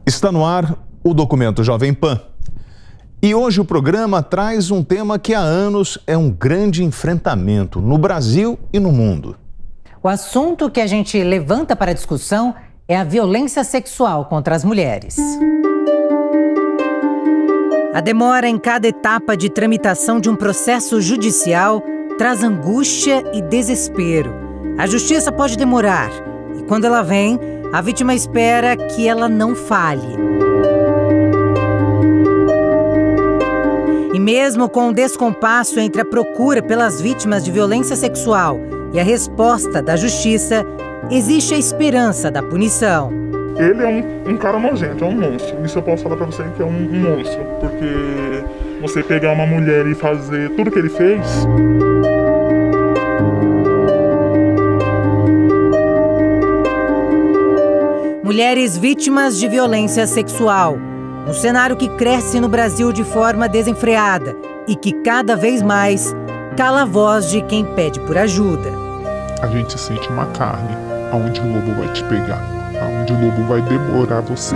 Está no ar o documento Jovem Pan. E hoje o programa traz um tema que há anos é um grande enfrentamento no Brasil e no mundo. O assunto que a gente levanta para discussão é a violência sexual contra as mulheres. A demora em cada etapa de tramitação de um processo judicial traz angústia e desespero. A justiça pode demorar e, quando ela vem, a vítima espera que ela não falhe. E mesmo com o descompasso entre a procura pelas vítimas de violência sexual e a resposta da justiça, existe a esperança da punição. Ele é um cara nojento, é um monstro. Isso eu posso falar pra você que é um monstro. Porque você pegar uma mulher e fazer tudo que ele fez... Mulheres vítimas de violência sexual. Um cenário que cresce no Brasil de forma desenfreada e que cada vez mais cala a voz de quem pede por ajuda. A gente sente uma carne, aonde o lobo vai te pegar, aonde o lobo vai devorar você.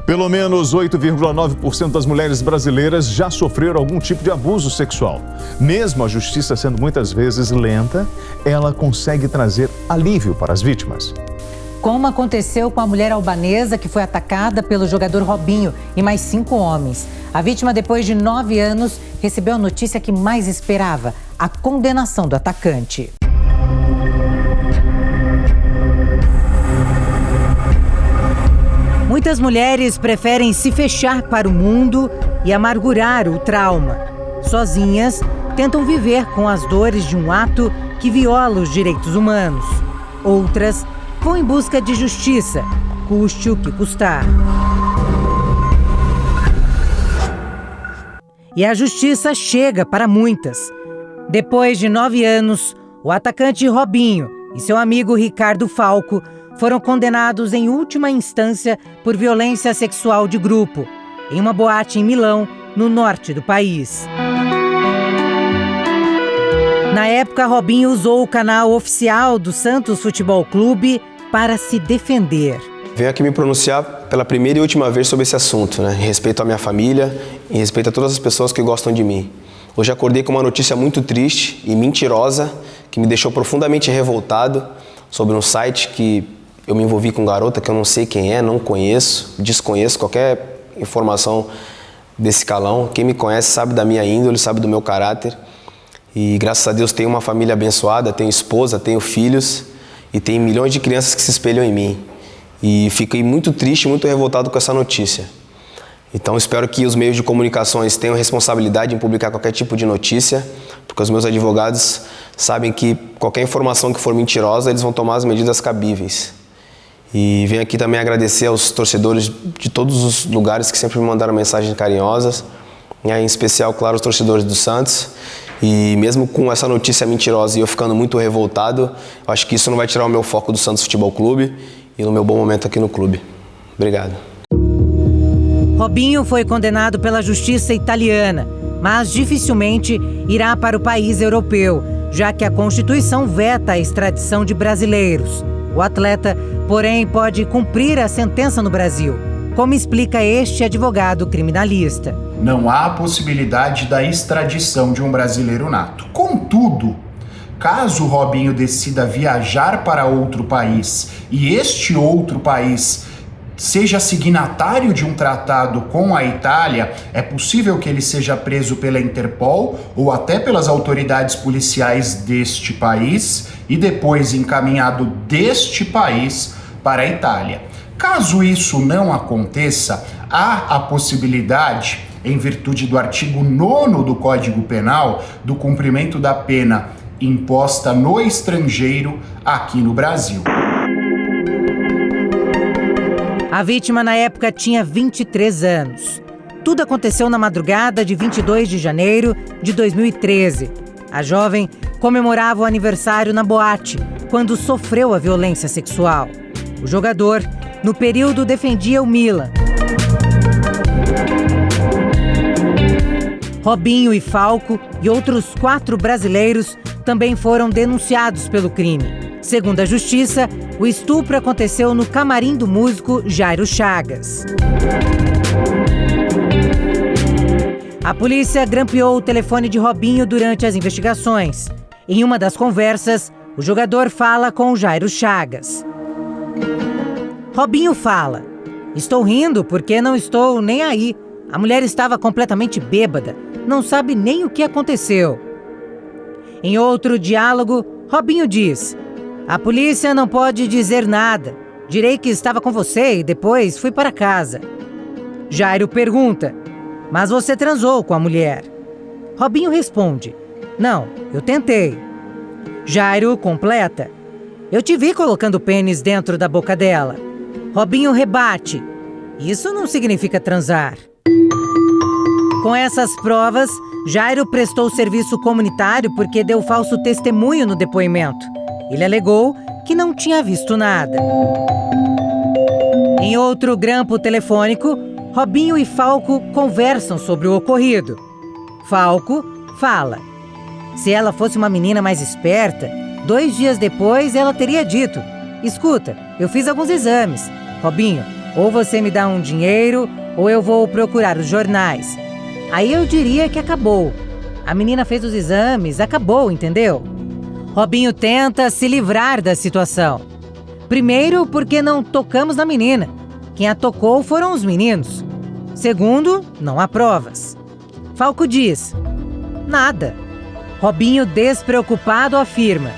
Pelo menos 8,9% das mulheres brasileiras já sofreram algum tipo de abuso sexual. Mesmo a justiça sendo muitas vezes lenta, ela consegue trazer alívio para as vítimas. Como aconteceu com a mulher albanesa que foi atacada pelo jogador Robinho e mais 5 homens. A vítima, depois de 9 anos, recebeu a notícia que mais esperava: a condenação do atacante. Muitas mulheres preferem se fechar para o mundo e amargurar o trauma. Sozinhas, tentam viver com as dores de um ato que viola os direitos humanos. Outras vão em busca de justiça, custe o que custar. E a justiça chega para muitas. Depois de 9 anos, o atacante Robinho e seu amigo Ricardo Falco foram condenados em última instância por violência sexual de grupo, em uma boate em Milão, no norte do país. Na época, Robinho usou o canal oficial do Santos Futebol Clube para se defender. Venho aqui me pronunciar pela primeira e última vez sobre esse assunto, em respeito à minha família, em respeito a todas as pessoas que gostam de mim. Hoje acordei com uma notícia muito triste e mentirosa, que me deixou profundamente revoltado, sobre um site que eu me envolvi com garota que eu não sei quem é, não conheço, desconheço qualquer informação desse calão. Quem me conhece sabe da minha índole, sabe do meu caráter. E graças a Deus tenho uma família abençoada, tenho esposa, tenho filhos e tenho milhões de crianças que se espelham em mim. E fiquei muito triste, muito revoltado com essa notícia. Então espero que os meios de comunicações tenham responsabilidade em publicar qualquer tipo de notícia, porque os meus advogados sabem que qualquer informação que for mentirosa, eles vão tomar as medidas cabíveis. E venho aqui também agradecer aos torcedores de todos os lugares que sempre me mandaram mensagens carinhosas, em especial, claro, os torcedores do Santos. E mesmo com essa notícia mentirosa e eu ficando muito revoltado, eu acho que isso não vai tirar o meu foco do Santos Futebol Clube e no meu bom momento aqui no clube. Obrigado. Robinho foi condenado pela justiça italiana, mas dificilmente irá para o país europeu, já que a Constituição veta a extradição de brasileiros. O atleta, porém, pode cumprir a sentença no Brasil, como explica este advogado criminalista. Não há possibilidade da extradição de um brasileiro nato. Contudo, caso o Robinho decida viajar para outro país e este outro país seja signatário de um tratado com a Itália, é possível que ele seja preso pela Interpol ou até pelas autoridades policiais deste país e depois encaminhado deste país para a Itália. Caso isso não aconteça, há a possibilidade, em virtude do artigo 9º do Código Penal, do cumprimento da pena imposta no estrangeiro aqui no Brasil. A vítima, na época, tinha 23 anos. Tudo aconteceu na madrugada de 22 de janeiro de 2013. A jovem comemorava o aniversário na boate, quando sofreu a violência sexual. O jogador, no período, defendia o Milan. Robinho e Falco e outros 4 brasileiros também foram denunciados pelo crime. Segundo a Justiça, o estupro aconteceu no camarim do músico Jairo Chagas. A polícia grampeou o telefone de Robinho durante as investigações. Em uma das conversas, o jogador fala com Jairo Chagas. Robinho fala: "Estou rindo porque não estou nem aí. A mulher estava completamente bêbada, não sabe nem o que aconteceu." Em outro diálogo, Robinho diz: "A polícia não pode dizer nada. Direi que estava com você e depois fui para casa." Jairo pergunta: "Mas você transou com a mulher?" Robinho responde: "Não, eu tentei." Jairo completa: "Eu te vi colocando o pênis dentro da boca dela." Robinho rebate: "Isso não significa transar." Com essas provas, Jairo prestou serviço comunitário porque deu falso testemunho no depoimento. Ele alegou que não tinha visto nada. Em outro grampo telefônico, Robinho e Falco conversam sobre o ocorrido. Falco fala: "Se ela fosse uma menina mais esperta, 2 dias depois ela teria dito: 'Escuta, eu fiz alguns exames. Robinho, ou você me dá um dinheiro, ou eu vou procurar os jornais.' Aí eu diria que acabou. A menina fez os exames, acabou, entendeu?" Robinho tenta se livrar da situação. Primeiro, porque não tocamos na menina. Quem a tocou foram os meninos. Segundo, não há provas. Falco diz: "Nada." Robinho, despreocupado, afirma: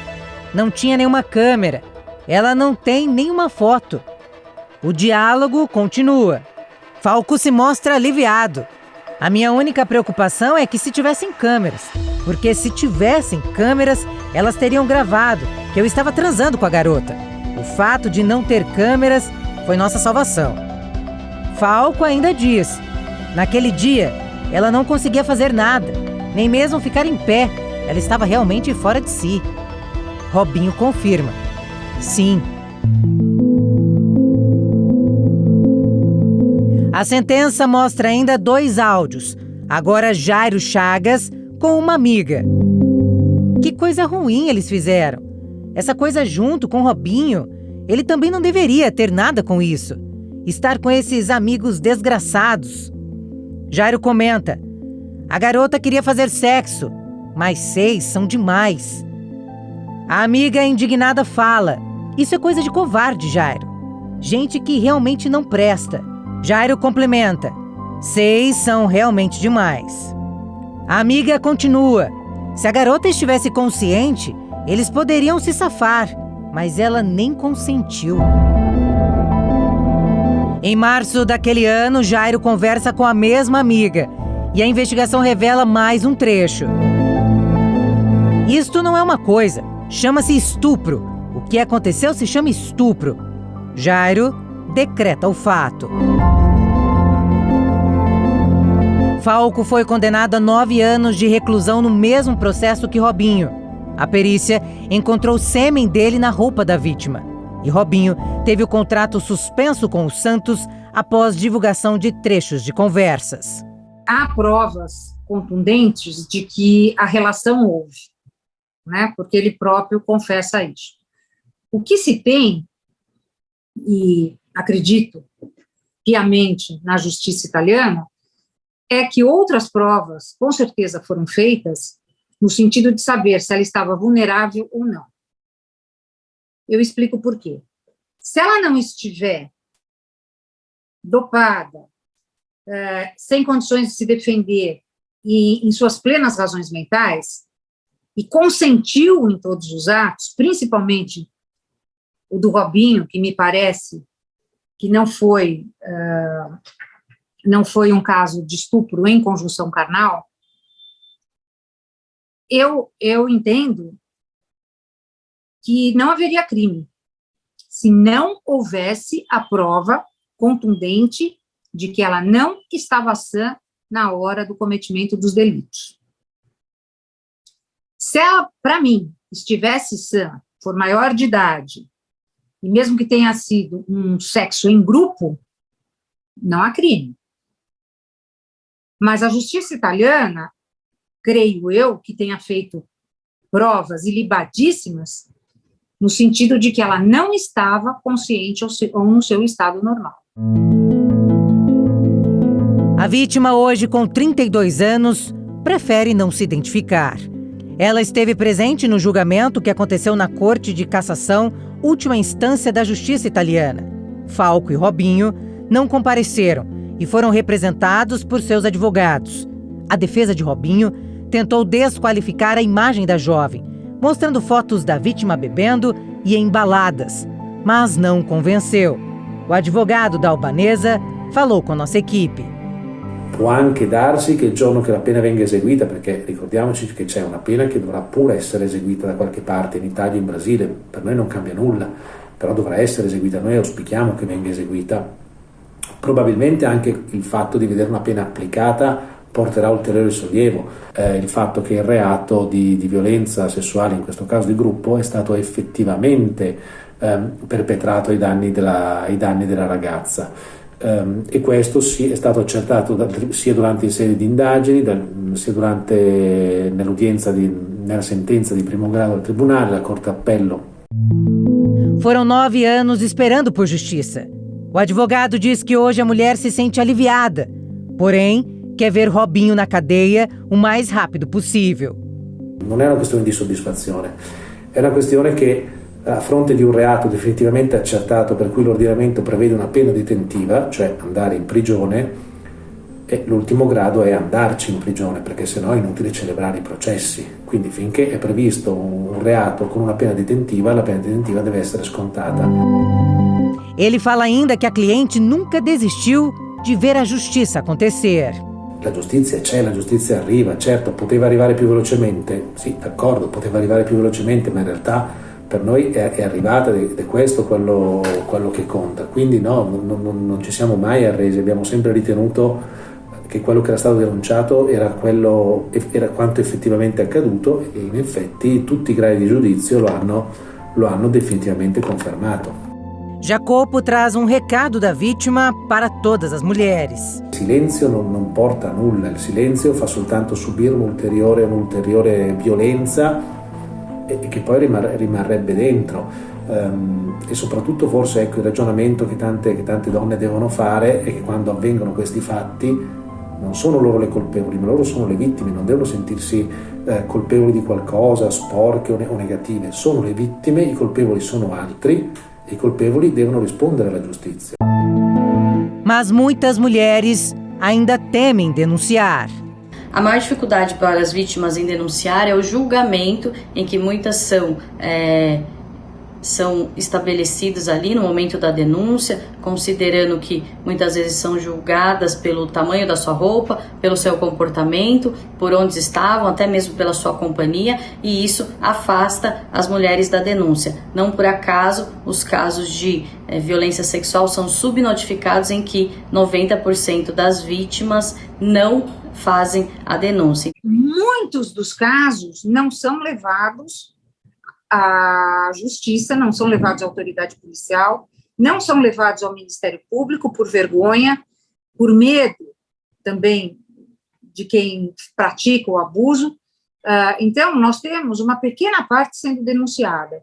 "Não tinha nenhuma câmera. Ela não tem nenhuma foto." O diálogo continua. Falco se mostra aliviado. "A minha única preocupação é que se tivessem câmeras, porque se tivessem câmeras, elas teriam gravado que eu estava transando com a garota. O fato de não ter câmeras foi nossa salvação." Falco ainda diz: "Naquele dia, ela não conseguia fazer nada, nem mesmo ficar em pé. Ela estava realmente fora de si." Robinho confirma: "Sim." A sentença mostra ainda 2 áudios. Agora Jairo Chagas com uma amiga. Que coisa ruim eles fizeram. Essa coisa junto com Robinho. Ele também não deveria ter nada com isso. Estar com esses amigos desgraçados. Jairo comenta: "A garota queria fazer sexo, mas 6 são demais." A amiga indignada fala: "Isso é coisa de covarde, Jairo. Gente que realmente não presta." Jairo complementa: "6 são realmente demais." A amiga continua: "Se a garota estivesse consciente, eles poderiam se safar, mas ela nem consentiu." Em março daquele ano, Jairo conversa com a mesma amiga e a investigação revela mais um trecho. "Isto não é uma coisa, chama-se estupro. O que aconteceu se chama estupro." Jairo decreta o fato. Falco foi condenado a 9 anos de reclusão no mesmo processo que Robinho. A perícia encontrou sêmen dele na roupa da vítima. E Robinho teve o contrato suspenso com o Santos após divulgação de trechos de conversas. Há provas contundentes de que a relação houve, né? Porque ele próprio confessa isso. O que se tem, e acredito piamente na justiça italiana, é que outras provas, com certeza, foram feitas no sentido de saber se ela estava vulnerável ou não. Eu explico por quê. Se ela não estiver dopada, sem condições de se defender e em suas plenas razões mentais, e consentiu em todos os atos, principalmente o do Robinho, que me parece que não foi um caso de estupro em conjunção carnal, eu entendo que não haveria crime se não houvesse a prova contundente de que ela não estava sã na hora do cometimento dos delitos. Se ela, para mim, estivesse sã, for maior de idade, e mesmo que tenha sido um sexo em grupo, não há crime. Mas a justiça italiana, creio eu, que tenha feito provas ilibadíssimas, no sentido de que ela não estava consciente ou no seu estado normal. A vítima, hoje com 32 anos, prefere não se identificar. Ela esteve presente no julgamento que aconteceu na Corte de Cassação, última instância da Justiça italiana. Falco e Robinho não compareceram e foram representados por seus advogados. A defesa de Robinho tentou desqualificar a imagem da jovem, mostrando fotos da vítima bebendo e em baladas, mas não convenceu. O advogado da albanesa falou com a nossa equipe. Può anche darsi che il giorno che la pena venga eseguita, perché ricordiamoci che c'è una pena che dovrà pure essere eseguita da qualche parte in Italia e in Brasile, per noi non cambia nulla, però dovrà essere eseguita, noi auspichiamo che venga eseguita. Probabilmente anche il fatto di vedere una pena applicata porterà ulteriore sollievo, il fatto che il reato di violenza sessuale, in questo caso di gruppo, è stato effettivamente perpetrato ai danni della ragazza. E questo sì, è stato accertato sia durante le sedi di indagini, sia nella sentenza di primo grado del tribunale, la Corte d'Appello. Foram 9 anos esperando por justiça. O advogado diz que hoje a mulher se sente aliviada, porém quer ver Robinho na cadeia o mais rápido possível. Non è una questione di soddisfazione, è una questione che a fronte di un reato definitivamente accertato per cui l'ordinamento prevede una pena detentiva, cioè andare in prigione, e l'ultimo grado è andarci in prigione, perché sennò è inutile celebrare i processi. Quindi finché è previsto un reato con una pena detentiva, la pena detentiva deve essere scontata. Ele fala ainda que a cliente nunca desistiu de ver a justiça acontecer. La giustizia c'è, la giustizia arriva, certo, poteva arrivare più velocemente, sì, d'accordo, poteva arrivare più velocemente, ma in realtà per noi è arrivata ed è questo quello che conta. Quindi no, non ci siamo mai arresi, abbiamo sempre ritenuto che quello che era stato denunciato era quanto effettivamente accaduto, e in effetti tutti i gradi di giudizio lo hanno definitivamente confermato. Jacopo traz recado da vítima para todas as mulheres. Il silenzio non porta a nulla, il silenzio fa soltanto subire un'ulteriore violenza e che poi rimarrebbe dentro, e soprattutto forse il ragionamento che tante donne devono fare è che quando avvengono questi fatti non sono loro le colpevoli, ma loro sono le vittime, non devono sentirsi colpevoli di qualcosa, sporche o negative, sono le vittime, i colpevoli sono altri e i colpevoli devono rispondere alla giustizia. Mas muitas mulheres ainda temem denunciar. A maior dificuldade para as vítimas em denunciar é o julgamento, em que muitas são estabelecidas ali no momento da denúncia, considerando que muitas vezes são julgadas pelo tamanho da sua roupa, pelo seu comportamento, por onde estavam, até mesmo pela sua companhia, e isso afasta as mulheres da denúncia. Não por acaso, os casos de violência sexual são subnotificados, em que 90% das vítimas não fazem a denúncia. Muitos dos casos não são levados à justiça, não são levados à autoridade policial, não são levados ao Ministério Público por vergonha, por medo também de quem pratica o abuso. Então, nós temos uma pequena parte sendo denunciada,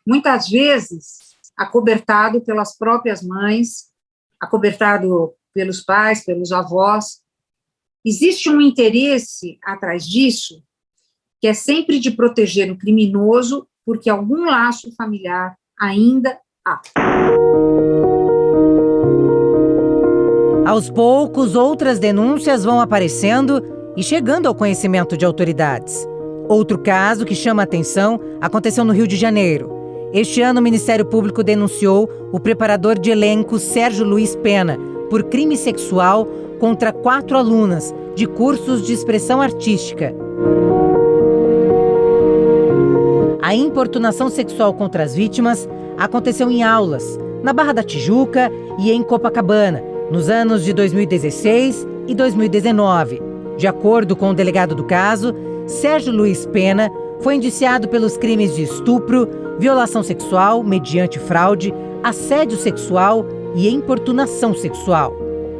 muitas vezes acobertado pelas próprias mães, acobertado pelos pais, pelos avós. Existe um interesse atrás disso, que é sempre de proteger o criminoso, porque algum laço familiar ainda há. Aos poucos, outras denúncias vão aparecendo e chegando ao conhecimento de autoridades. Outro caso que chama a atenção aconteceu no Rio de Janeiro. Este ano, o Ministério Público denunciou o preparador de elenco Sérgio Luiz Pena por crime sexual contra 4 alunas de cursos de expressão artística. A importunação sexual contra as vítimas aconteceu em aulas, na Barra da Tijuca e em Copacabana, nos anos de 2016 e 2019. De acordo com o delegado do caso, Sérgio Luiz Pena foi indiciado pelos crimes de estupro, violação sexual mediante fraude, assédio sexual e importunação sexual.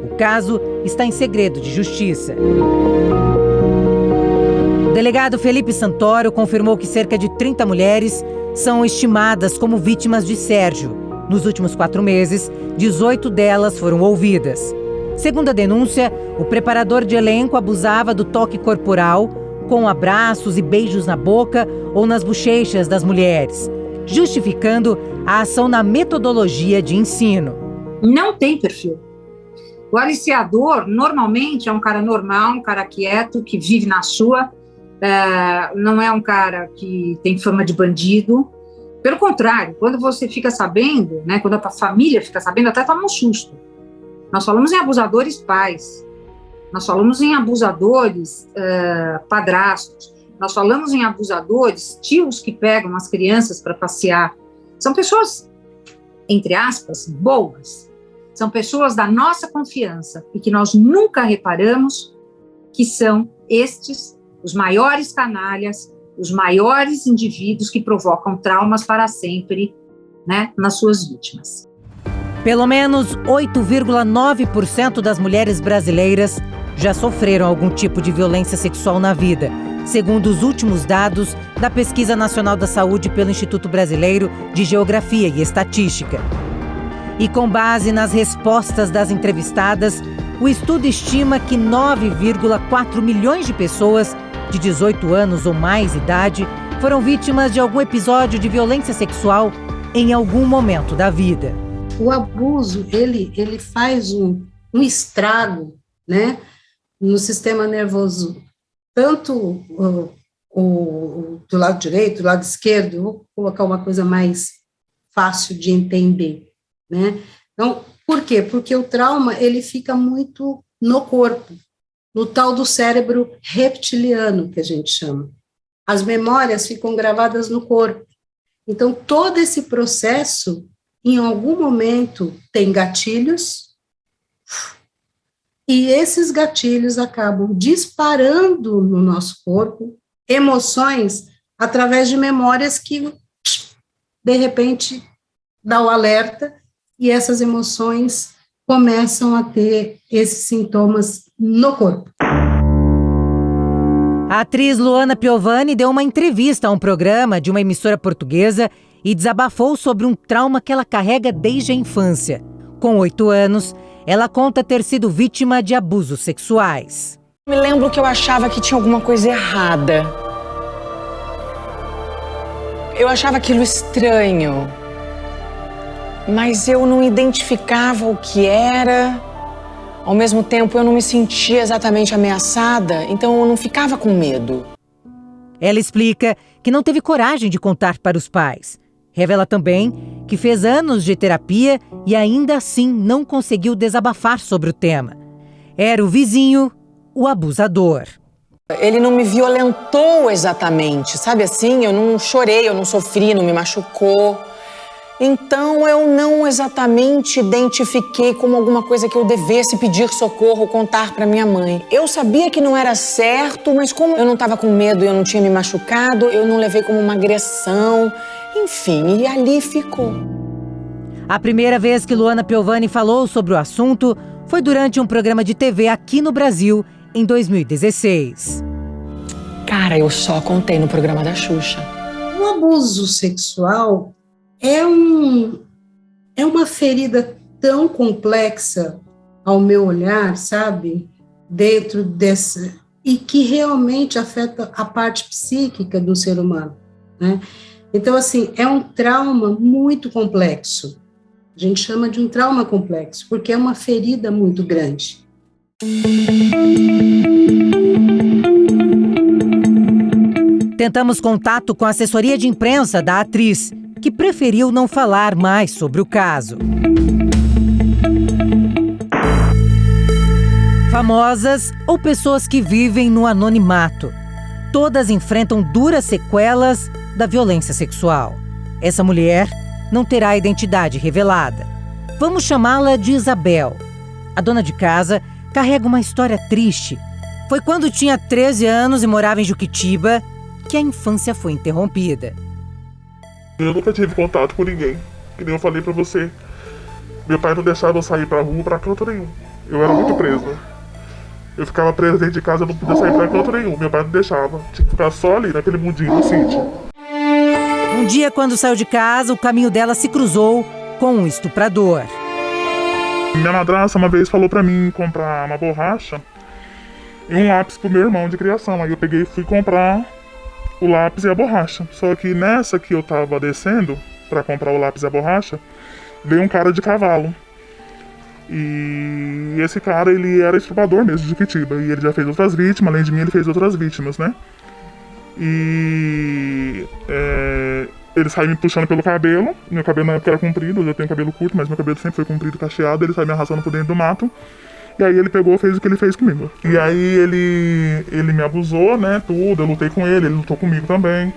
O caso está em segredo de justiça. delegado Felipe Santoro confirmou que cerca de 30 mulheres são estimadas como vítimas de Sérgio. Nos últimos 4 meses, 18 delas foram ouvidas. Segundo a denúncia, o preparador de elenco abusava do toque corporal, com abraços e beijos na boca ou nas bochechas das mulheres, justificando a ação na metodologia de ensino. Não tem perfil. O aliciador, normalmente, é um cara normal, um cara quieto, que vive na sua, não é um cara que tem fama de bandido. Pelo contrário, quando você fica sabendo, né, quando a família fica sabendo, até toma um susto. Nós falamos em abusadores pais, nós falamos em abusadores padrastos, nós falamos em abusadores tios que pegam as crianças para passear. São pessoas, entre aspas, boas. São pessoas da nossa confiança e que nós nunca reparamos que são estes os maiores canalhas, os maiores indivíduos que provocam traumas para sempre, né, nas suas vítimas. Pelo menos 8,9% das mulheres brasileiras já sofreram algum tipo de violência sexual na vida, segundo os últimos dados da Pesquisa Nacional da Saúde pelo Instituto Brasileiro de Geografia e Estatística. E com base nas respostas das entrevistadas, o estudo estima que 9,4 milhões de pessoas de 18 anos ou mais idade foram vítimas de algum episódio de violência sexual em algum momento da vida. O abuso, ele faz um estrago, né, no sistema nervoso, tanto do lado direito, do lado esquerdo. Vou colocar uma coisa mais fácil de entender, né? Então, por quê? Porque o trauma, ele fica muito no corpo, no tal do cérebro reptiliano, que a gente chama. As memórias ficam gravadas no corpo. Então, todo esse processo, em algum momento, tem gatilhos, e esses gatilhos acabam disparando no nosso corpo emoções através de memórias que, de repente, dá o alerta, e essas emoções começam a ter esses sintomas no corpo. A atriz Luana Piovani deu uma entrevista a um programa de uma emissora portuguesa e desabafou sobre um trauma que ela carrega desde a infância. Com 8 anos, ela conta ter sido vítima de abusos sexuais. Me lembro que eu achava que tinha alguma coisa errada. Eu achava aquilo estranho. Mas eu não identificava o que era. Ao mesmo tempo, eu não me sentia exatamente ameaçada, então eu não ficava com medo. Ela explica que não teve coragem de contar para os pais. Revela também que fez anos de terapia e ainda assim não conseguiu desabafar sobre o tema. Era o vizinho, o abusador. Ele não me violentou exatamente, sabe assim? Eu não chorei, eu não sofri, não me machucou. Então eu não exatamente identifiquei como alguma coisa que eu devesse pedir socorro, contar para minha mãe. Eu sabia que não era certo, mas como eu não estava com medo e eu não tinha me machucado, eu não levei como uma agressão. Enfim, e ali ficou. A primeira vez que Luana Piovani falou sobre o assunto foi durante um programa de TV aqui no Brasil, em 2016. Cara, eu só contei no programa da Xuxa. O abuso sexual é uma ferida tão complexa, ao meu olhar, sabe? Dentro dessa... E que realmente afeta a parte psíquica do ser humano, né? Então, assim, é um trauma muito complexo. A gente chama de um trauma complexo, porque é uma ferida muito grande. Tentamos contato com a assessoria de imprensa da atriz, que preferiu não falar mais sobre o caso. Famosas ou pessoas que vivem no anonimato. Todas enfrentam duras sequelas da violência sexual. Essa mulher não terá a identidade revelada. Vamos chamá-la de Isabel. A dona de casa carrega uma história triste. Foi quando tinha 13 anos e morava em Juquitiba que a infância foi interrompida. Eu nunca tive contato com ninguém, que nem eu falei pra você. Meu pai não deixava eu sair pra rua, pra canto nenhum. Eu era muito presa. Eu ficava preso dentro de casa, eu não podia sair pra canto nenhum. Meu pai não deixava. Tinha que ficar só ali, naquele mundinho do sítio. Um dia, quando saiu de casa, o caminho dela se cruzou com um estuprador. Minha madrasta uma vez falou pra mim comprar uma borracha e um lápis pro meu irmão de criação. Aí eu peguei e fui comprar o lápis e a borracha. Só que nessa que eu tava descendo pra comprar o lápis e a borracha, veio um cara de cavalo. E esse cara, ele era estuprador mesmo de Jequitiba. E ele já fez outras vítimas, além de mim ele fez outras vítimas, né? E ele sai me puxando pelo cabelo. Meu cabelo na época era comprido, eu tenho cabelo curto, mas meu cabelo sempre foi comprido, cacheado. Ele sai me arrastando por dentro do mato. E aí ele pegou e fez o que ele fez comigo. E aí ele me abusou, né, tudo. Eu lutei com ele lutou comigo também.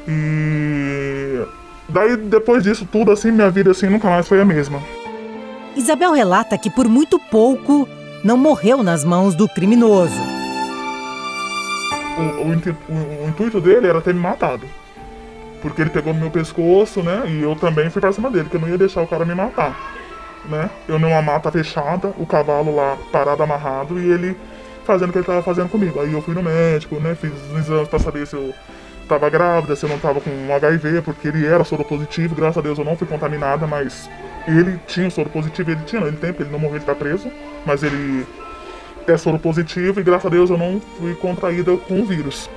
E daí, depois disso tudo, assim, minha vida assim nunca mais foi a mesma. Isabel relata que por muito pouco não morreu nas mãos do criminoso. O intuito dele era ter me matado. Porque ele pegou no meu pescoço, né? E eu também fui pra cima dele, que eu não ia deixar o cara me matar, né? Eu numa mata fechada, o cavalo lá parado, amarrado, e ele fazendo o que ele tava fazendo comigo. Aí eu fui no médico, né? Fiz os exames pra saber se eu tava grávida, se eu não tava com um HIV, porque ele era soro positivo. Graças a Deus eu não fui contaminada, mas ele tinha soro positivo, ele tem, porque ele não morreu, ele tá preso, mas ele é soro positivo e graças a Deus eu não fui contraída com o vírus.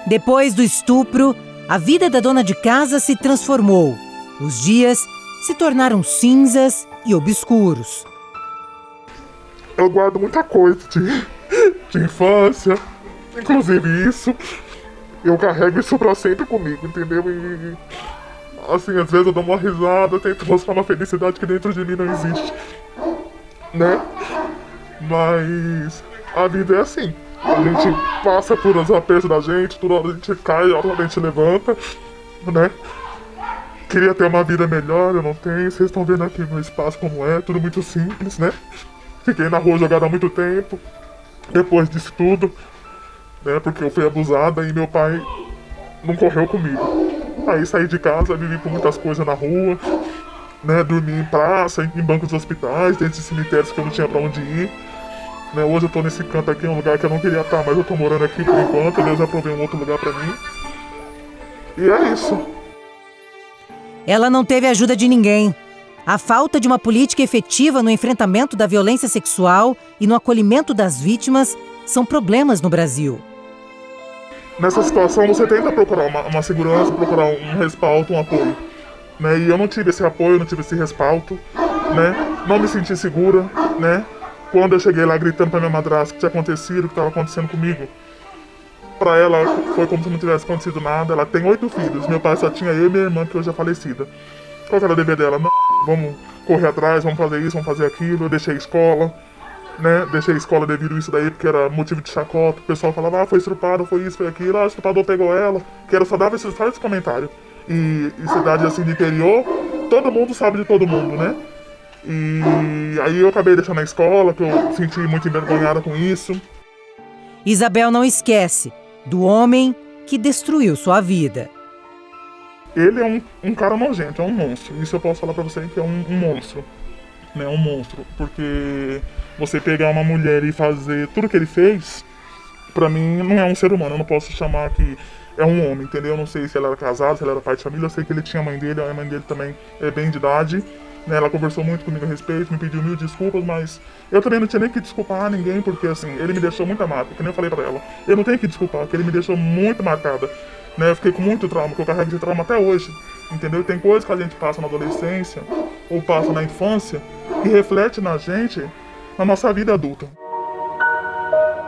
Depois do estupro, a vida da dona de casa se transformou. Os dias se tornaram cinzas e obscuros. Eu guardo muita coisa de infância, inclusive isso. Eu carrego isso pra sempre comigo, entendeu? E assim, às vezes eu dou uma risada, tento mostrar uma felicidade que dentro de mim não existe, né? Mas a vida é assim. A gente passa por os apertos da gente, toda hora a gente cai, toda hora a gente levanta, né? Queria ter uma vida melhor, eu não tenho. Vocês estão vendo aqui meu espaço como é, tudo muito simples, né? Fiquei na rua jogada há muito tempo, depois disso tudo, né? Porque eu fui abusada e meu pai não correu comigo. Aí saí de casa, vivi por muitas coisas na rua, né? Dormi em praça, em bancos de hospitais, dentro de cemitérios que eu não tinha pra onde ir. Né? Hoje eu tô nesse canto aqui, um lugar que eu não queria estar, mas eu tô morando aqui por enquanto. Deus já proveu um outro lugar pra mim. E é isso. Ela não teve ajuda de ninguém. A falta de uma política efetiva no enfrentamento da violência sexual e no acolhimento das vítimas são problemas no Brasil. Nessa situação você tenta procurar uma segurança, procurar um respaldo, um apoio. Né? E eu não tive esse apoio, não tive esse respaldo, né? Não me senti segura, né? Quando eu cheguei lá gritando pra minha madrasta que tinha acontecido, o que estava acontecendo comigo, pra ela foi como se não tivesse acontecido nada. Ela tem 8 filhos, meu pai só tinha eu e minha irmã, que hoje é falecida. Qual que era o dever dela? Não, vamos correr atrás, vamos fazer isso, vamos fazer aquilo. Eu deixei a escola, né? Deixei a escola devido a isso daí, porque era motivo de chacota. O pessoal falava, foi estrupada, foi isso, foi aquilo. O estrupador pegou ela, que era só dava só esse comentário. E cidade assim de interior, todo mundo sabe de todo mundo, né? E aí eu acabei deixando a escola, que eu senti muito envergonhada com isso. Isabel não esquece do homem que destruiu sua vida. Ele é um cara nojento, é um monstro. Isso eu posso falar pra você que é um monstro. Né? Um monstro. Porque você pegar uma mulher e fazer tudo que ele fez, pra mim não é um ser humano. Eu não posso chamar que é um homem, entendeu? Eu não sei se ele era casado, se ele era pai de família. Eu sei que ele tinha a mãe dele também é bem de idade. Né, ela conversou muito comigo a respeito, me pediu 1000 desculpas, mas eu também não tinha nem que desculpar ninguém, porque assim, ele me deixou muito marcada, que nem eu falei pra ela. Eu não tenho que desculpar, porque ele me deixou muito marcada. Né, eu fiquei com muito trauma, que eu carrego esse trauma até hoje, entendeu? Tem coisas que a gente passa na adolescência, ou passa na infância, que reflete na gente, na nossa vida adulta.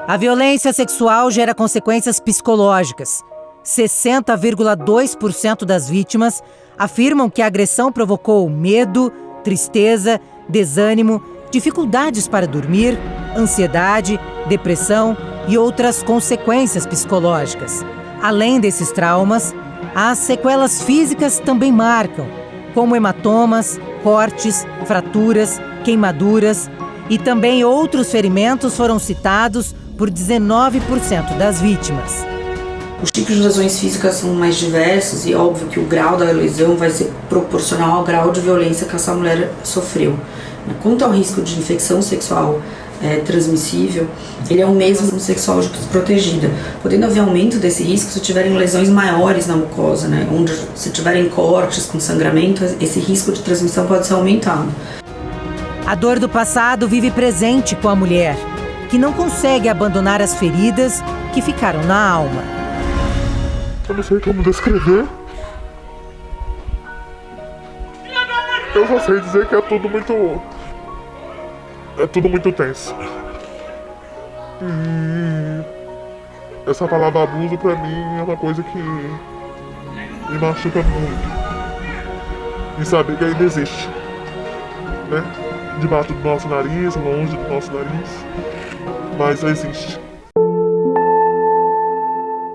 A violência sexual gera consequências psicológicas. 60,2% das vítimas afirmam que a agressão provocou medo, tristeza, desânimo, dificuldades para dormir, ansiedade, depressão e outras consequências psicológicas. Além desses traumas, as sequelas físicas também marcam, como hematomas, cortes, fraturas, queimaduras e também outros ferimentos foram citados por 19% das vítimas. Os tipos de lesões físicas são mais diversos e óbvio que o grau da lesão vai ser proporcional ao grau de violência que essa mulher sofreu. Quanto ao risco de infecção sexual transmissível, ele é o mesmo sexual desprotegida, podendo haver aumento desse risco se tiverem lesões maiores na mucosa, né? Onde se tiverem cortes com sangramento, esse risco de transmissão pode ser aumentado. A dor do passado vive presente com a mulher, que não consegue abandonar as feridas que ficaram na alma. Eu não sei como descrever. Eu só sei dizer que é tudo muito tenso. E essa palavra abuso pra mim é uma coisa que me machuca muito. E saber que ainda existe, né? Debaixo do nosso nariz, longe do nosso nariz, mas existe.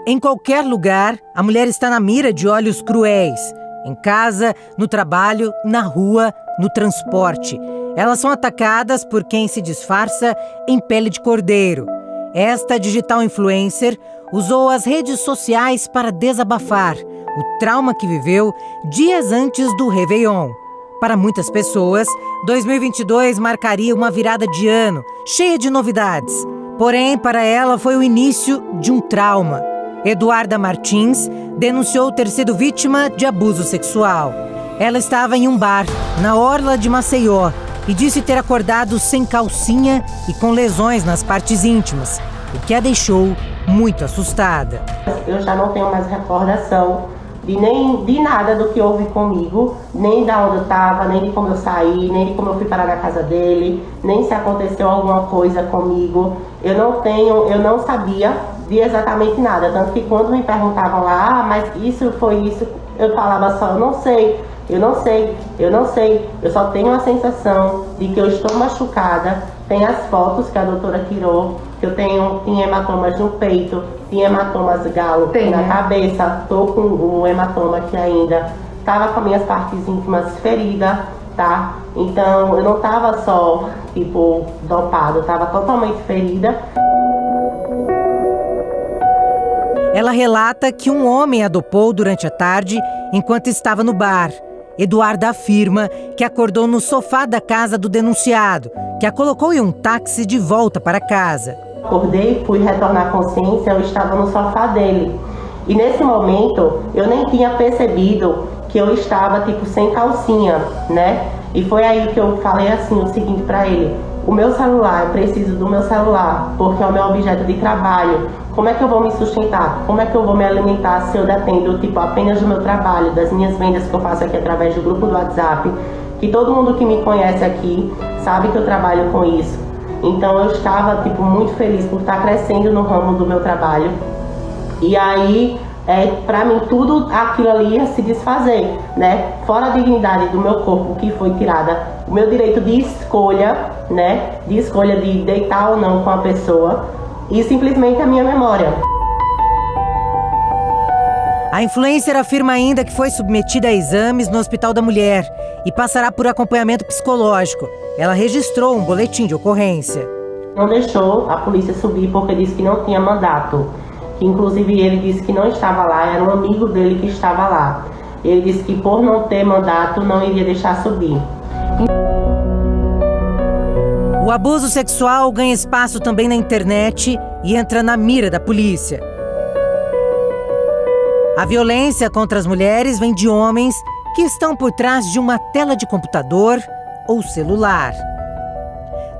Em qualquer lugar, a mulher está na mira de olhos cruéis. Em casa, no trabalho, na rua, no transporte. Elas são atacadas por quem se disfarça em pele de cordeiro. Esta digital influencer usou as redes sociais para desabafar o trauma que viveu dias antes do Réveillon. Para muitas pessoas, 2022 marcaria uma virada de ano, cheia de novidades. Porém, para ela foi o início de um trauma. Eduarda Martins denunciou ter sido vítima de abuso sexual. Ela estava em um bar, na orla de Maceió, e disse ter acordado sem calcinha e com lesões nas partes íntimas, o que a deixou muito assustada. Eu já não tenho mais recordação de nada do que houve comigo, nem de onde eu estava, nem de como eu saí, nem de como eu fui parar na casa dele, nem se aconteceu alguma coisa comigo. Eu não sabia de exatamente nada, tanto que quando me perguntavam lá, mas isso foi isso, eu falava só, eu não sei, eu só tenho a sensação de que eu estou machucada. Tem as fotos que a doutora tirou, que eu tinha hematomas no peito, tinha hematomas galo na cabeça, tô com o hematoma aqui ainda, tava com as minhas partes íntimas feridas, tá? Então eu não tava só, dopada, eu tava totalmente ferida. Ela relata que um homem a dopou durante a tarde enquanto estava no bar. Eduarda afirma que acordou no sofá da casa do denunciado, que a colocou em um táxi de volta para casa. Acordei, fui retornar à consciência, eu estava no sofá dele. E nesse momento, eu nem tinha percebido que eu estava, sem calcinha, né? E foi aí que eu falei assim, o seguinte para ele: o meu celular, eu preciso do meu celular, porque é o meu objeto de trabalho. Como é que eu vou me sustentar? Como é que eu vou me alimentar se eu dependo, apenas do meu trabalho, das minhas vendas que eu faço aqui através do grupo do WhatsApp? Que todo mundo que me conhece aqui sabe que eu trabalho com isso. Então eu estava, muito feliz por estar crescendo no ramo do meu trabalho. E aí, para mim, tudo aquilo ali ia se desfazer, né? Fora a dignidade do meu corpo que foi tirada, o meu direito de escolha, né? De escolha de deitar ou não com a pessoa, e simplesmente a minha memória. A influencer afirma ainda que foi submetida a exames no Hospital da Mulher e passará por acompanhamento psicológico. Ela registrou um boletim de ocorrência. Não deixou a polícia subir porque disse que não tinha mandato. Que inclusive ele disse que não estava lá, era um amigo dele que estava lá. Ele disse que por não ter mandato não iria deixar subir. O abuso sexual ganha espaço também na internet e entra na mira da polícia. A violência contra as mulheres vem de homens que estão por trás de uma tela de computador ou celular.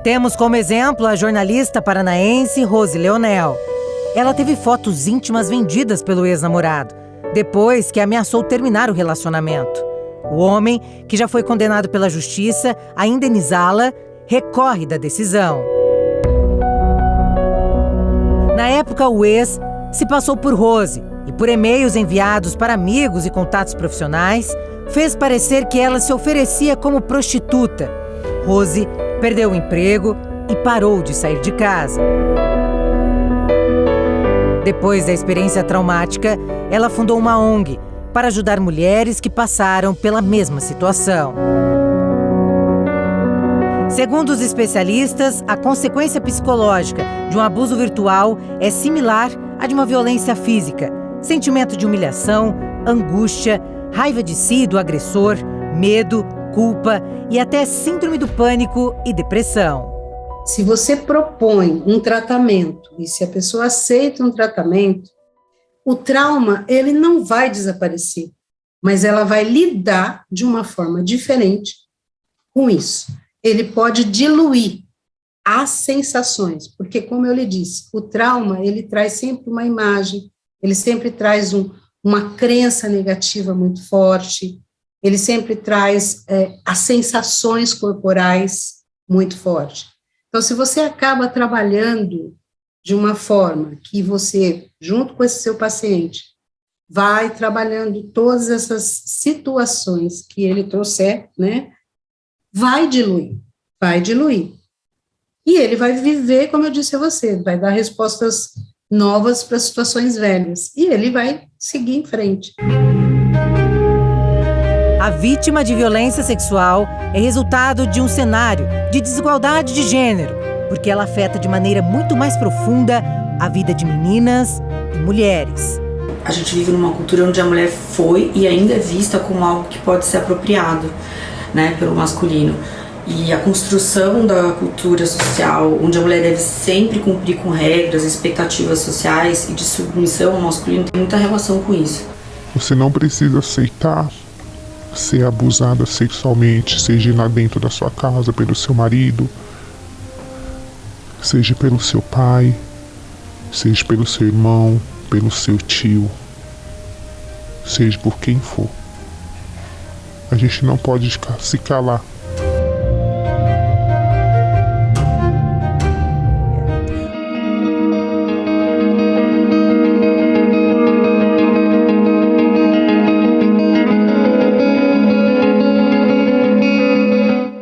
Temos como exemplo a jornalista paranaense Rose Leonel. Ela teve fotos íntimas vendidas pelo ex-namorado, depois que ameaçou terminar o relacionamento. O homem, que já foi condenado pela justiça a indenizá-la, recorre da decisão. Na época, o ex se passou por Rose e, por e-mails enviados para amigos e contatos profissionais, fez parecer que ela se oferecia como prostituta. Rose perdeu o emprego e parou de sair de casa. Depois da experiência traumática, ela fundou uma ONG para ajudar mulheres que passaram pela mesma situação. Segundo os especialistas, a consequência psicológica de um abuso virtual é similar à de uma violência física. Sentimento de humilhação, angústia, raiva de si e do agressor, medo, culpa e até síndrome do pânico e depressão. Se você propõe um tratamento e se a pessoa aceita um tratamento, o trauma, ele não vai desaparecer, mas ela vai lidar de uma forma diferente com isso. Ele pode diluir as sensações, porque, como eu lhe disse, o trauma, ele traz sempre uma imagem, ele sempre traz uma crença negativa muito forte, ele sempre traz as sensações corporais muito fortes. Então, se você acaba trabalhando de uma forma que você, junto com esse seu paciente, vai trabalhando todas essas situações que ele trouxer, né, vai diluir. E ele vai viver, como eu disse a você, vai dar respostas novas para situações velhas, e ele vai seguir em frente. A vítima de violência sexual é resultado de um cenário de desigualdade de gênero, porque ela afeta de maneira muito mais profunda a vida de meninas e mulheres. A gente vive numa cultura onde a mulher foi e ainda é vista como algo que pode ser apropriado, né, pelo masculino. E a construção da cultura social, onde a mulher deve sempre cumprir com regras, expectativas sociais e de submissão ao masculino, tem muita relação com isso. Você não precisa aceitar ser abusada sexualmente, seja lá dentro da sua casa, pelo seu marido, seja pelo seu pai, seja pelo seu irmão, pelo seu tio, seja por quem for. A gente não pode se calar.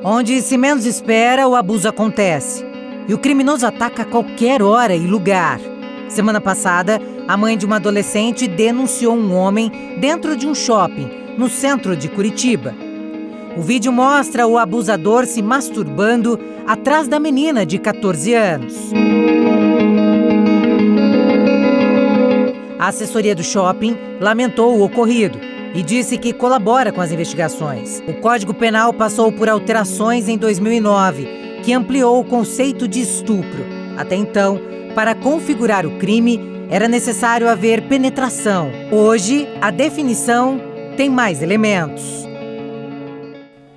Onde se menos espera, o abuso acontece. E o criminoso ataca a qualquer hora e lugar. Semana passada, a mãe de uma adolescente denunciou um homem dentro de um shopping, no centro de Curitiba. O vídeo mostra o abusador se masturbando atrás da menina de 14 anos. A assessoria do shopping lamentou o ocorrido e disse que colabora com as investigações. O Código Penal passou por alterações em 2009, que ampliou o conceito de estupro. Até então, para configurar o crime, era necessário haver penetração. Hoje, a definição tem mais elementos.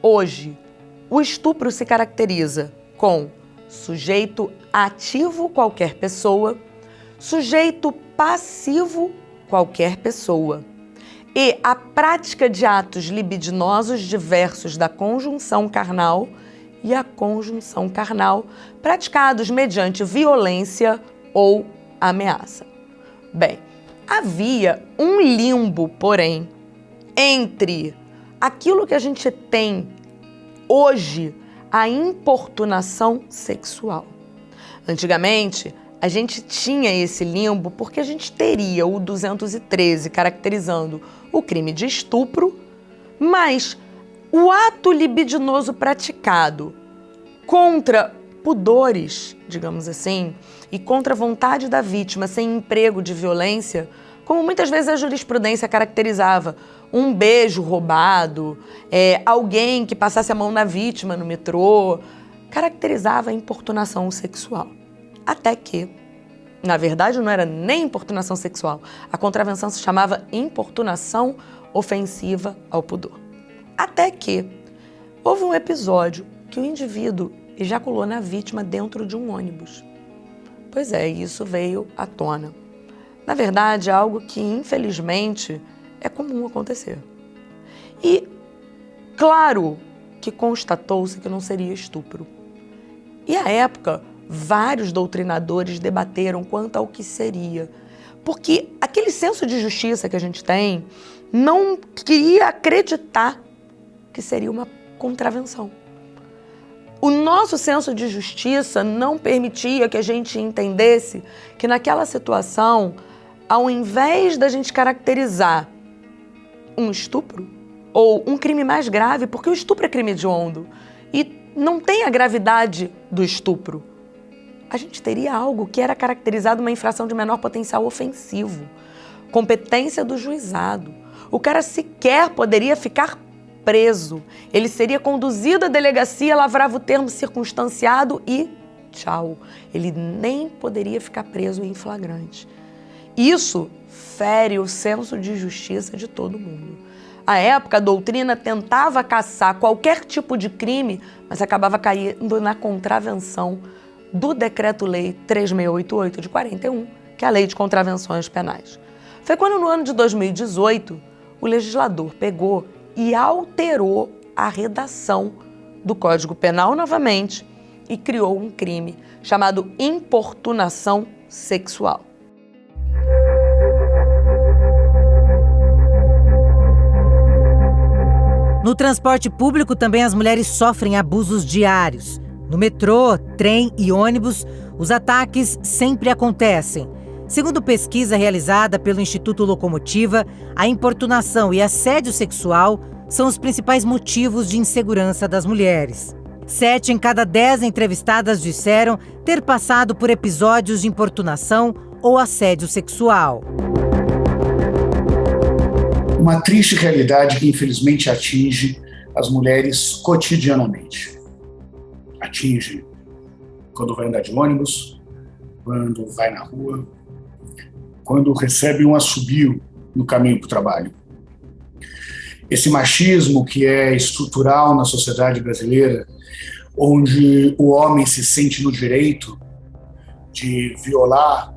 Hoje, o estupro se caracteriza com sujeito ativo qualquer pessoa, sujeito passivo qualquer pessoa, e a prática de atos libidinosos diversos da conjunção carnal e a conjunção carnal praticados mediante violência ou ameaça. Bem, havia um limbo, porém, entre aquilo que a gente tem hoje, a importunação sexual. Antigamente, a gente tinha esse limbo porque a gente teria o 213 caracterizando o crime de estupro, mas o ato libidinoso praticado contra pudores, digamos assim, e contra a vontade da vítima sem emprego de violência, como muitas vezes a jurisprudência caracterizava, um beijo roubado, alguém que passasse a mão na vítima no metrô, caracterizava a importunação sexual. Até que, na verdade, não era nem importunação sexual, a contravenção se chamava importunação ofensiva ao pudor. Até que houve um episódio que o indivíduo ejaculou na vítima dentro de um ônibus. Pois é, isso veio à tona. Na verdade, é algo que, infelizmente, é comum acontecer. E, claro, que constatou-se que não seria estupro. E, à época, vários doutrinadores debateram quanto ao que seria. Porque aquele senso de justiça que a gente tem não queria acreditar que seria uma contravenção. O nosso senso de justiça não permitia que a gente entendesse que naquela situação, ao invés da gente caracterizar um estupro ou um crime mais grave, porque o estupro é crime hediondo e não tem a gravidade do estupro, a gente teria algo que era caracterizado uma infração de menor potencial ofensivo, competência do juizado. O cara sequer poderia ficar preso. Ele seria conduzido à delegacia, lavrava o termo circunstanciado e tchau. Ele nem poderia ficar preso em flagrante. Isso fere o senso de justiça de todo mundo. À época, a doutrina tentava caçar qualquer tipo de crime, mas acabava caindo na contravenção do Decreto-Lei 3688 de 41, que é a Lei de Contravenções Penais. Foi quando, no ano de 2018, o legislador pegou e alterou a redação do Código Penal novamente e criou um crime chamado importunação sexual. No transporte público também as mulheres sofrem abusos diários. No metrô, trem e ônibus, os ataques sempre acontecem. Segundo pesquisa realizada pelo Instituto Locomotiva, a importunação e assédio sexual são os principais motivos de insegurança das mulheres. 7 em cada 10 entrevistadas disseram ter passado por episódios de importunação ou assédio sexual. Uma triste realidade que infelizmente atinge as mulheres cotidianamente. Atinge quando vai andar de ônibus, quando vai na rua, quando recebe um assobio no caminho para o trabalho. Esse machismo que é estrutural na sociedade brasileira, onde o homem se sente no direito de violar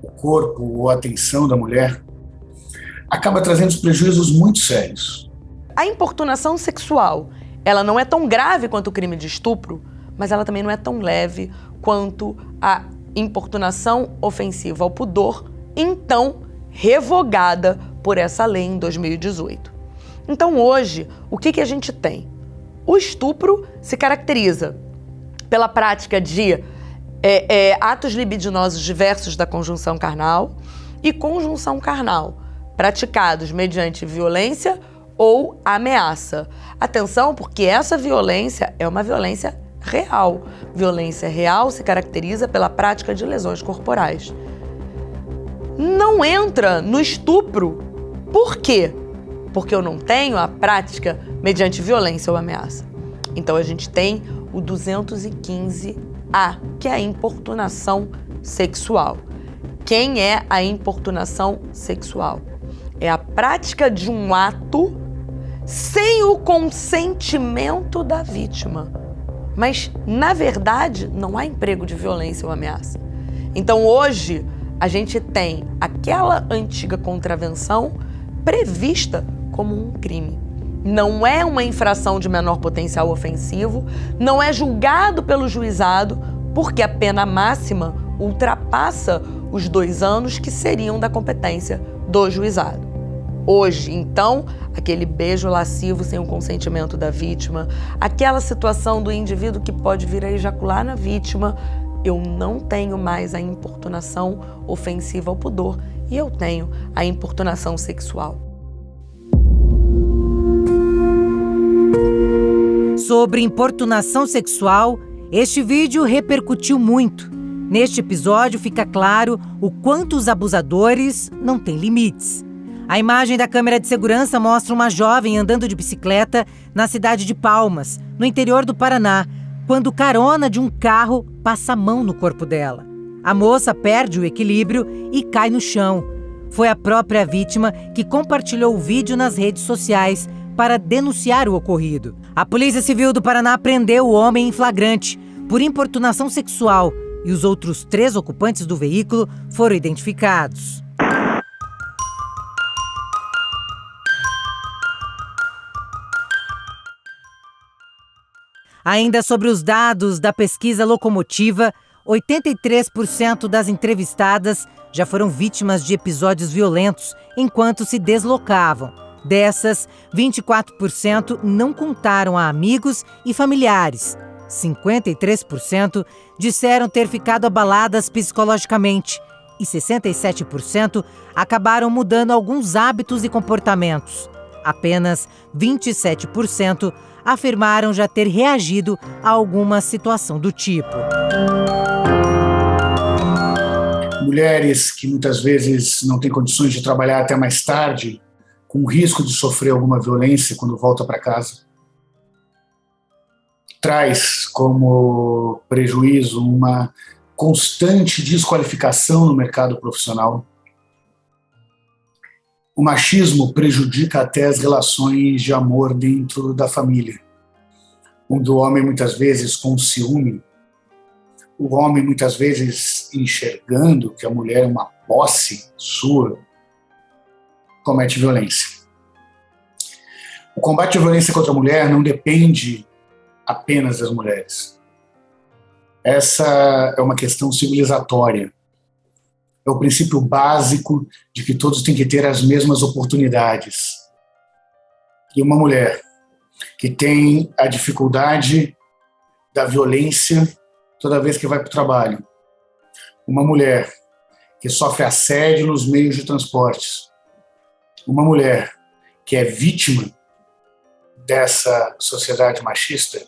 o corpo ou a atenção da mulher, acaba trazendo prejuízos muito sérios. A importunação sexual, ela não é tão grave quanto o crime de estupro, mas ela também não é tão leve quanto a importunação ofensiva ao pudor, então revogada por essa lei em 2018. Então hoje, o que a gente tem? O estupro se caracteriza pela prática de atos libidinosos diversos da conjunção carnal e conjunção carnal, praticados mediante violência ou ameaça. Atenção, porque essa violência é uma violência real. Violência real se caracteriza pela prática de lesões corporais. Não entra no estupro. Por quê? Porque eu não tenho a prática mediante violência ou ameaça. Então a gente tem o 215A, que é a importunação sexual. Quem é a importunação sexual? É a prática de um ato sem o consentimento da vítima. Mas, na verdade, não há emprego de violência ou ameaça. Então, hoje, a gente tem aquela antiga contravenção prevista como um crime. Não é uma infração de menor potencial ofensivo, não é julgado pelo juizado, porque a pena máxima ultrapassa os 2 anos que seriam da competência do juizado. Hoje, então, aquele beijo lascivo sem o consentimento da vítima, aquela situação do indivíduo que pode vir a ejacular na vítima, eu não tenho mais a importunação ofensiva ao pudor e eu tenho a importunação sexual. Sobre importunação sexual, este vídeo repercutiu muito. Neste episódio fica claro o quanto os abusadores não têm limites. A imagem da câmera de segurança mostra uma jovem andando de bicicleta na cidade de Palmas, no interior do Paraná, quando carona de um carro passa a mão no corpo dela. A moça perde o equilíbrio e cai no chão. Foi a própria vítima que compartilhou o vídeo nas redes sociais para denunciar o ocorrido. A Polícia Civil do Paraná prendeu o homem em flagrante por importunação sexual e os outros 3 ocupantes do veículo foram identificados. Ainda sobre os dados da pesquisa Locomotiva, 83% das entrevistadas já foram vítimas de episódios violentos enquanto se deslocavam. Dessas, 24% não contaram a amigos e familiares. 53% disseram ter ficado abaladas psicologicamente e 67% acabaram mudando alguns hábitos e comportamentos. Apenas 27% afirmaram já ter reagido a alguma situação do tipo. Mulheres que muitas vezes não têm condições de trabalhar até mais tarde, com o risco de sofrer alguma violência quando volta para casa. traz como prejuízo uma constante desqualificação no mercado profissional. O machismo prejudica até as relações de amor dentro da família, onde o homem muitas vezes com ciúme, o homem muitas vezes enxergando que a mulher é uma posse sua, comete violência. O combate à violência contra a mulher não depende apenas das mulheres. Essa é uma questão civilizatória. É o princípio básico de que todos têm que ter as mesmas oportunidades. E uma mulher que tem a dificuldade da violência toda vez que vai para o trabalho, uma mulher que sofre assédio nos meios de transportes, uma mulher que é vítima dessa sociedade machista,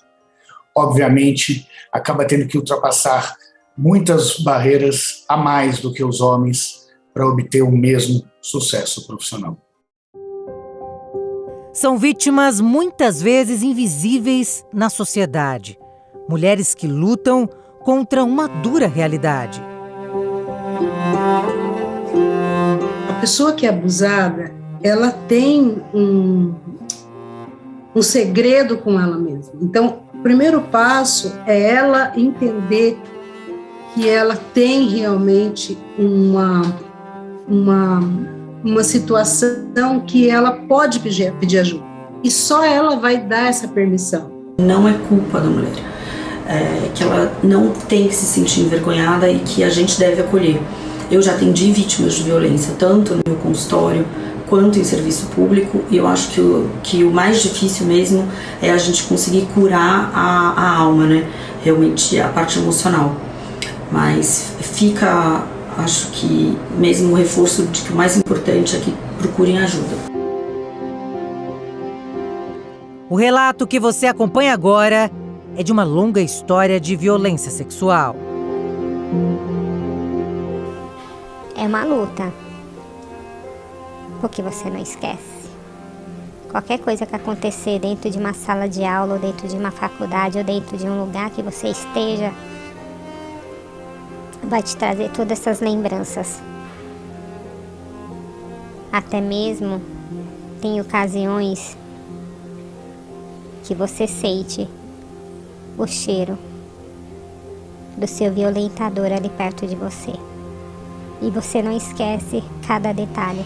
obviamente acaba tendo que ultrapassar muitas barreiras a mais do que os homens para obter o mesmo sucesso profissional. São vítimas muitas vezes invisíveis na sociedade. Mulheres que lutam contra uma dura realidade. A pessoa que é abusada, ela tem um segredo com ela mesma. Então, o primeiro passo é ela entender que ela tem realmente uma situação que ela pode pedir ajuda. E só ela vai dar essa permissão. Não é culpa da mulher. Que ela não tem que se sentir envergonhada e que a gente deve acolher. Eu já atendi vítimas de violência, tanto no meu consultório quanto em serviço público, e eu acho que o mais difícil mesmo é a gente conseguir curar a alma, né? Realmente a parte emocional. Mas fica, acho que mesmo o reforço de que o mais importante é que procurem ajuda. O relato que você acompanha agora é de uma longa história de violência sexual. É uma luta, porque você não esquece. Qualquer coisa que acontecer dentro de uma sala de aula, ou dentro de uma faculdade, ou dentro de um lugar que você esteja, vai te trazer todas essas lembranças. Até mesmo tem ocasiões que você sente o cheiro do seu violentador ali perto de você. E você não esquece cada detalhe.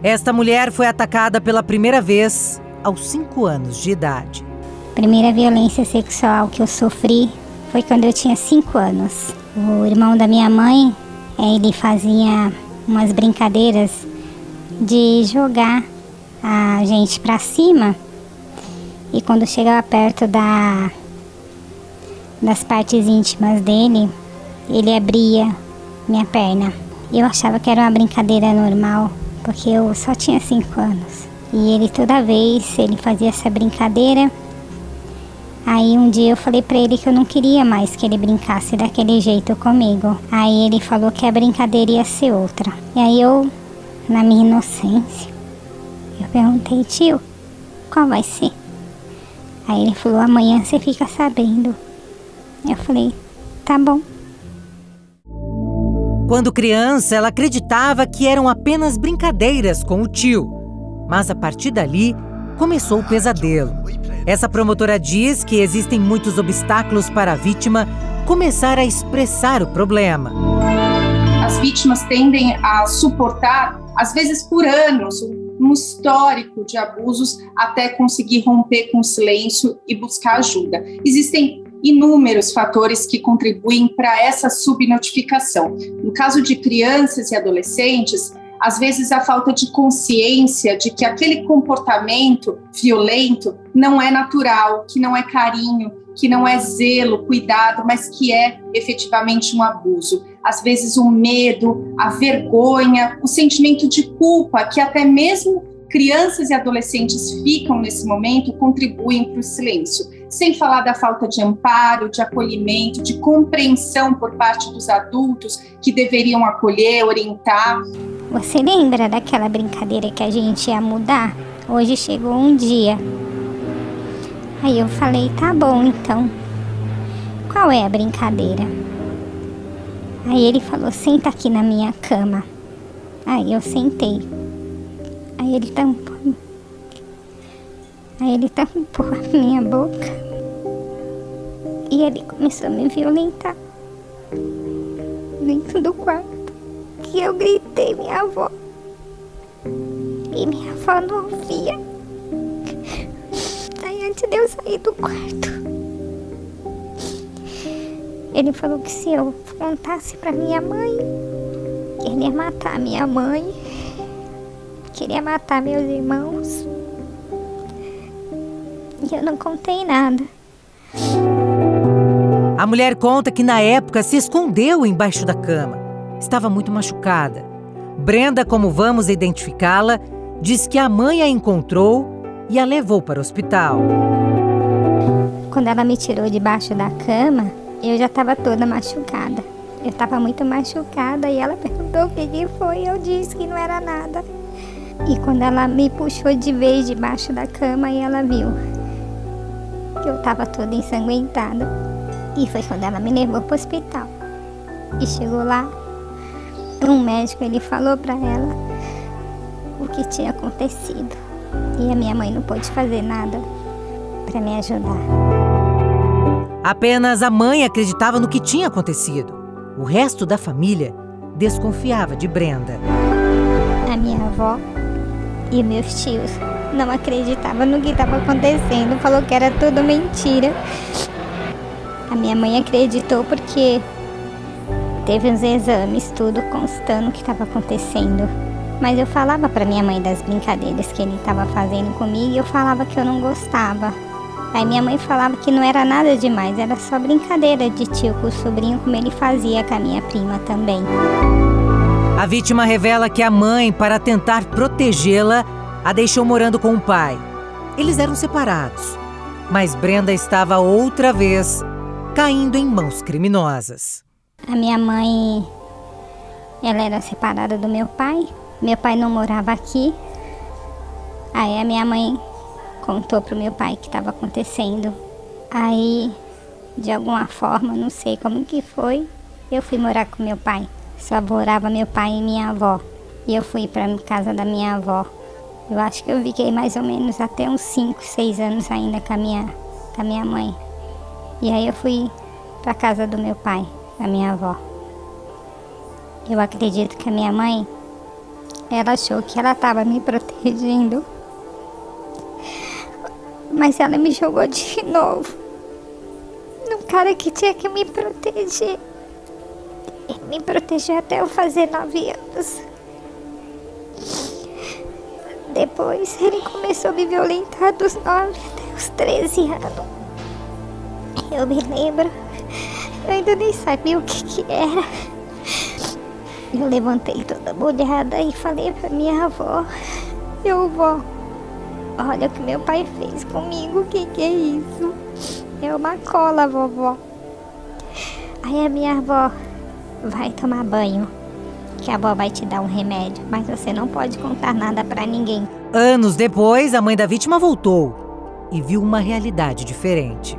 Esta mulher foi atacada pela primeira vez aos 5 anos de idade. A primeira violência sexual que eu sofri foi quando eu tinha 5 anos. O irmão da minha mãe, ele fazia umas brincadeiras de jogar a gente pra cima. E quando chegava perto das partes íntimas dele, ele abria minha perna. Eu achava que era uma brincadeira normal, porque eu só tinha 5 anos. E ele toda vez, ele fazia essa brincadeira. Aí um dia eu falei pra ele que eu não queria mais que ele brincasse daquele jeito comigo. Aí ele falou que a brincadeira ia ser outra. E aí eu, na minha inocência, eu perguntei: tio, qual vai ser? Aí ele falou: amanhã você fica sabendo. Eu falei: tá bom. Quando criança, ela acreditava que eram apenas brincadeiras com o tio. Mas a partir dali, começou o pesadelo. Essa promotora diz que existem muitos obstáculos para a vítima começar a expressar o problema. As vítimas tendem a suportar, às vezes por anos, um histórico de abusos até conseguir romper com o silêncio e buscar ajuda. Existem inúmeros fatores que contribuem para essa subnotificação. No caso de crianças e adolescentes, às vezes a falta de consciência de que aquele comportamento violento não é natural, que não é carinho, que não é zelo, cuidado, mas que é efetivamente um abuso. Às vezes o medo, a vergonha, o sentimento de culpa, que até mesmo crianças e adolescentes ficam nesse momento, contribuem para o silêncio. Sem falar da falta de amparo, de acolhimento, de compreensão por parte dos adultos que deveriam acolher, orientar. Você lembra daquela brincadeira que a gente ia mudar? Hoje chegou um dia Aí eu falei, tá bom então, qual é a brincadeira? Aí ele falou, senta aqui na minha cama. Aí eu sentei. Aí ele tampou a minha boca. E ele começou a me violentar dentro do quarto. E eu gritei minha avó. E minha avó não ouvia. Aí antes de eu sair do quarto, ele falou que se eu contasse pra minha mãe, ele ia matar minha mãe, queria matar meus irmãos. E eu não contei nada. A mulher conta que na época se escondeu embaixo da cama. Estava muito machucada. Brenda, como vamos identificá-la, diz que a mãe a encontrou e a levou para o hospital. Quando ela me tirou debaixo da cama, eu já estava toda machucada. Eu estava muito machucada e ela perguntou o que foi. Eu disse que não era nada. E quando ela me puxou de vez debaixo da cama, e ela viu que eu estava toda ensanguentada. E foi quando ela me levou para o hospital. E chegou lá, um médico, ele falou para ela o que tinha acontecido. E a minha mãe não pôde fazer nada para me ajudar. Apenas a mãe acreditava no que tinha acontecido. O resto da família desconfiava de Brenda. A minha avó e meus tios não acreditavam no que estava acontecendo. Falou que era tudo mentira. A minha mãe acreditou porque teve uns exames, tudo constando o que estava acontecendo. Mas eu falava para minha mãe das brincadeiras que ele estava fazendo comigo e eu falava que eu não gostava. Aí minha mãe falava que não era nada demais, era só brincadeira de tio com o sobrinho, como ele fazia com a minha prima também. A vítima revela que a mãe, para tentar protegê-la, a deixou morando com o pai. Eles eram separados, mas Brenda estava outra vez caindo em mãos criminosas. A minha mãe, ela era separada do meu pai. Meu pai não morava aqui. Aí a minha mãe contou pro meu pai o que estava acontecendo. Aí, de alguma forma, não sei como que foi, eu fui morar com meu pai. Só morava meu pai e minha avó. E eu fui para casa da minha avó. Eu acho que eu fiquei mais ou menos até uns 5, 6 anos ainda com a minha mãe. E aí eu fui para casa do meu pai, da minha avó. Eu acredito que a minha mãe, ela achou que ela estava me protegendo. Mas ela me jogou de novo num cara que tinha que me proteger. Ele me protegeu até eu fazer 9 anos. Depois ele começou a me violentar dos 9 até os 13 anos. Eu me lembro, eu ainda nem sabia o que era. Eu levantei toda molhada e falei pra minha avó, vó, olha o que meu pai fez comigo, o que é isso? É uma cola, vovó. Aí a minha avó, vai tomar banho, que a avó vai te dar um remédio, mas você não pode contar nada pra ninguém. Anos depois, a mãe da vítima voltou e viu uma realidade diferente.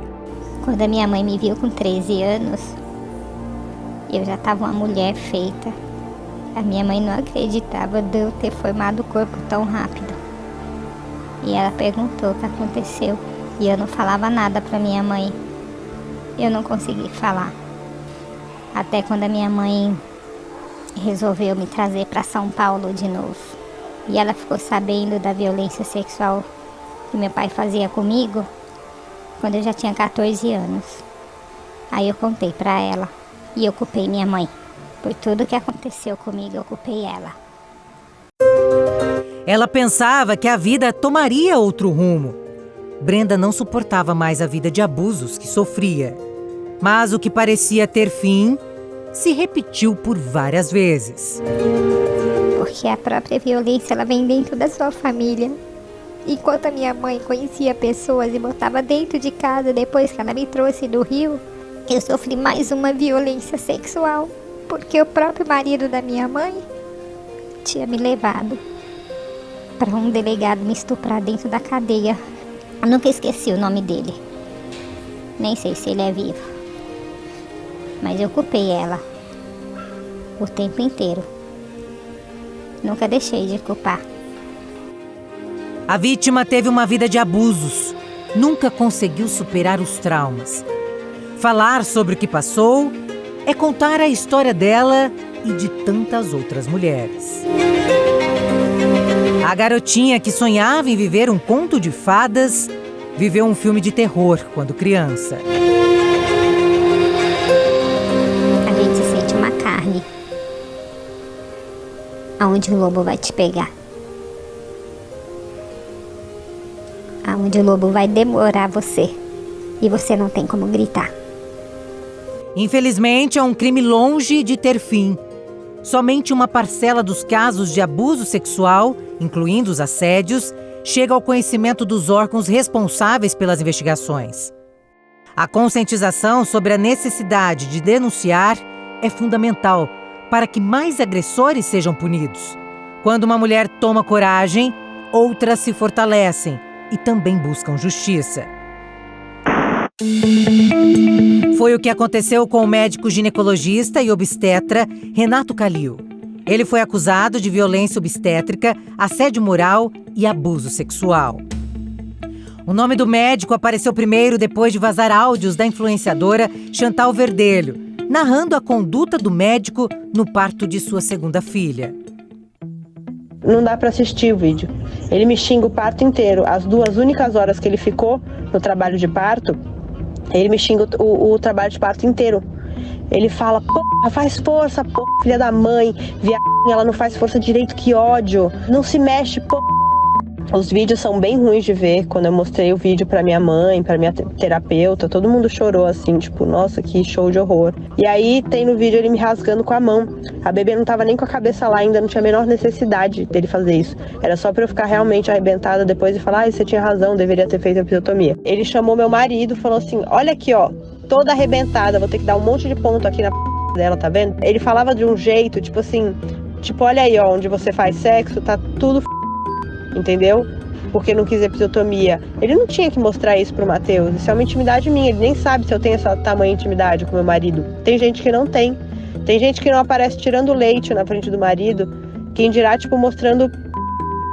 Quando a minha mãe me viu com 13 anos, eu já estava uma mulher feita. A minha mãe não acreditava de eu ter formado o corpo tão rápido. E ela perguntou o que aconteceu. E eu não falava nada para minha mãe. Eu não consegui falar. Até quando a minha mãe resolveu me trazer para São Paulo de novo. E ela ficou sabendo da violência sexual que meu pai fazia comigo quando eu já tinha 14 anos. Aí eu contei para ela e eu culpei minha mãe. Por tudo que aconteceu comigo, eu culpei ela. Ela pensava que a vida tomaria outro rumo. Brenda não suportava mais a vida de abusos que sofria. Mas o que parecia ter fim se repetiu por várias vezes. Porque a própria violência, ela vem dentro da sua família. Enquanto a minha mãe conhecia pessoas e botava dentro de casa depois que ela me trouxe do Rio, eu sofri mais uma violência sexual. Porque o próprio marido da minha mãe tinha me levado para um delegado me estuprar dentro da cadeia. Eu nunca esqueci o nome dele. Nem sei se ele é vivo. Mas eu culpei ela o tempo inteiro. Nunca deixei de culpar. A vítima teve uma vida de abusos. Nunca conseguiu superar os traumas. Falar sobre o que passou é contar a história dela e de tantas outras mulheres. A garotinha que sonhava em viver um conto de fadas viveu um filme de terror quando criança. A gente se sente uma carne, aonde o lobo vai te pegar. Aonde o lobo vai devorar você e você não tem como gritar. Infelizmente, é um crime longe de ter fim. Somente uma parcela dos casos de abuso sexual, incluindo os assédios, chega ao conhecimento dos órgãos responsáveis pelas investigações. A conscientização sobre a necessidade de denunciar é fundamental para que mais agressores sejam punidos. Quando uma mulher toma coragem, outras se fortalecem e também buscam justiça. Foi o que aconteceu com o médico ginecologista e obstetra Renato Calil. Ele foi acusado de violência obstétrica, assédio moral e abuso sexual. O nome do médico apareceu primeiro depois de vazar áudios da influenciadora Chantal Verdelho, narrando a conduta do médico no parto de sua segunda filha. Não dá para assistir o vídeo. Ele me xinga o parto inteiro. As 2 únicas horas que ele ficou no trabalho de parto, ele me xinga o trabalho de parto inteiro. Ele fala, porra, faz força, porra, filha da mãe, ela não faz força direito, que ódio. Não se mexe, porra. Os vídeos são bem ruins de ver. Quando eu mostrei o vídeo pra minha mãe, pra minha terapeuta, todo mundo chorou assim, tipo, nossa, que show de horror. E aí tem no vídeo ele me rasgando com a mão. A bebê não tava nem com a cabeça lá ainda, não tinha a menor necessidade dele fazer isso. Era só pra eu ficar realmente arrebentada depois e falar, você tinha razão, deveria ter feito a episiotomia. Ele chamou meu marido, falou assim, olha aqui, ó, toda arrebentada, vou ter que dar um monte de ponto aqui na dela, tá vendo? Ele falava de um jeito, tipo assim, tipo, olha aí, ó, onde você faz sexo, tá tudo entendeu? Porque não quis episiotomia. Ele não tinha que mostrar isso pro Matheus. Isso é uma intimidade minha. Ele nem sabe se eu tenho essa tamanha intimidade com meu marido. Tem gente que não tem. Tem gente que não aparece tirando leite na frente do marido. Quem dirá, tipo, mostrando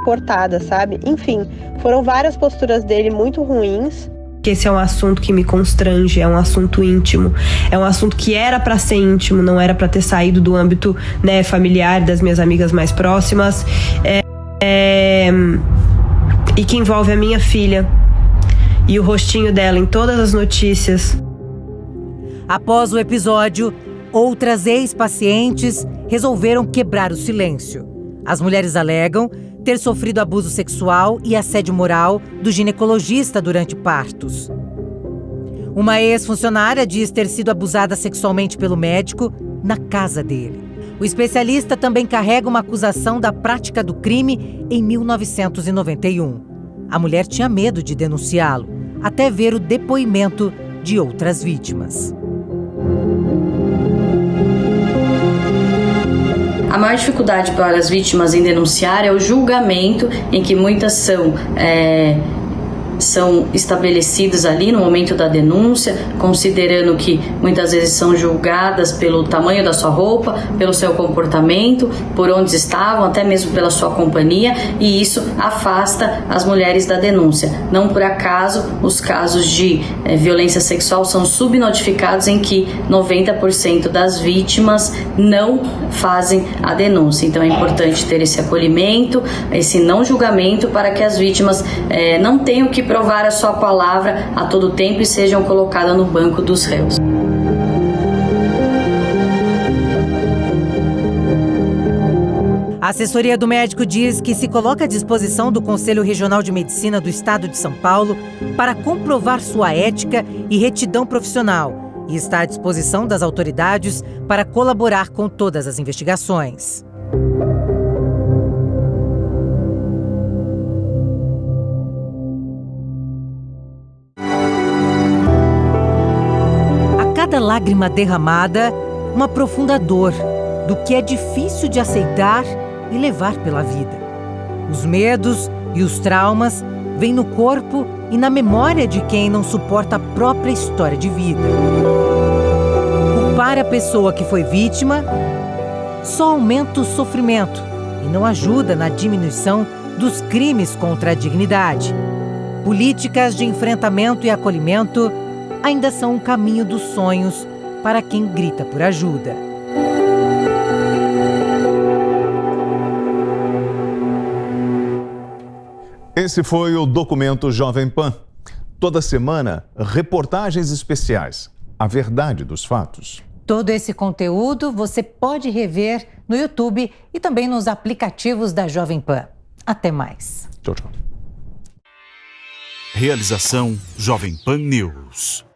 cortada, sabe? Enfim, foram várias posturas dele muito ruins. Esse é um assunto que me constrange, é um assunto íntimo, é um assunto que era pra ser íntimo, não era pra ter saído do âmbito, né, familiar das minhas amigas mais próximas. E que envolve a minha filha e o rostinho dela em todas as notícias. Após o episódio, outras ex-pacientes resolveram quebrar o silêncio. As mulheres alegam ter sofrido abuso sexual e assédio moral do ginecologista durante partos. Uma ex-funcionária diz ter sido abusada sexualmente pelo médico na casa dele. O especialista também carrega uma acusação da prática do crime em 1991. A mulher tinha medo de denunciá-lo, até ver o depoimento de outras vítimas. A maior dificuldade para as vítimas em denunciar é o julgamento, em que muitas são estabelecidas ali no momento da denúncia, considerando que muitas vezes são julgadas pelo tamanho da sua roupa, pelo seu comportamento, por onde estavam, até mesmo pela sua companhia, e isso afasta as mulheres da denúncia. Não por acaso os casos de violência sexual são subnotificados, em que 90% das vítimas não fazem a denúncia. Então é importante ter esse acolhimento, esse não julgamento, para que as vítimas não tenham que provar a sua palavra a todo tempo e sejam colocadas no banco dos réus. A assessoria do médico diz que se coloca à disposição do Conselho Regional de Medicina do Estado de São Paulo para comprovar sua ética e retidão profissional e está à disposição das autoridades para colaborar com todas as investigações. Cada lágrima derramada, uma profunda dor do que é difícil de aceitar e levar pela vida. Os medos e os traumas vem no corpo e na memória de quem não suporta a própria história de vida. Culpar a pessoa que foi vítima só aumenta o sofrimento e não ajuda na diminuição dos crimes contra a dignidade. Políticas de enfrentamento e acolhimento ainda são um caminho dos sonhos para quem grita por ajuda. Esse foi o Documento Jovem Pan. Toda semana, reportagens especiais. A verdade dos fatos. Todo esse conteúdo você pode rever no YouTube e também nos aplicativos da Jovem Pan. Até mais. Tchau, tchau. Realização Jovem Pan News.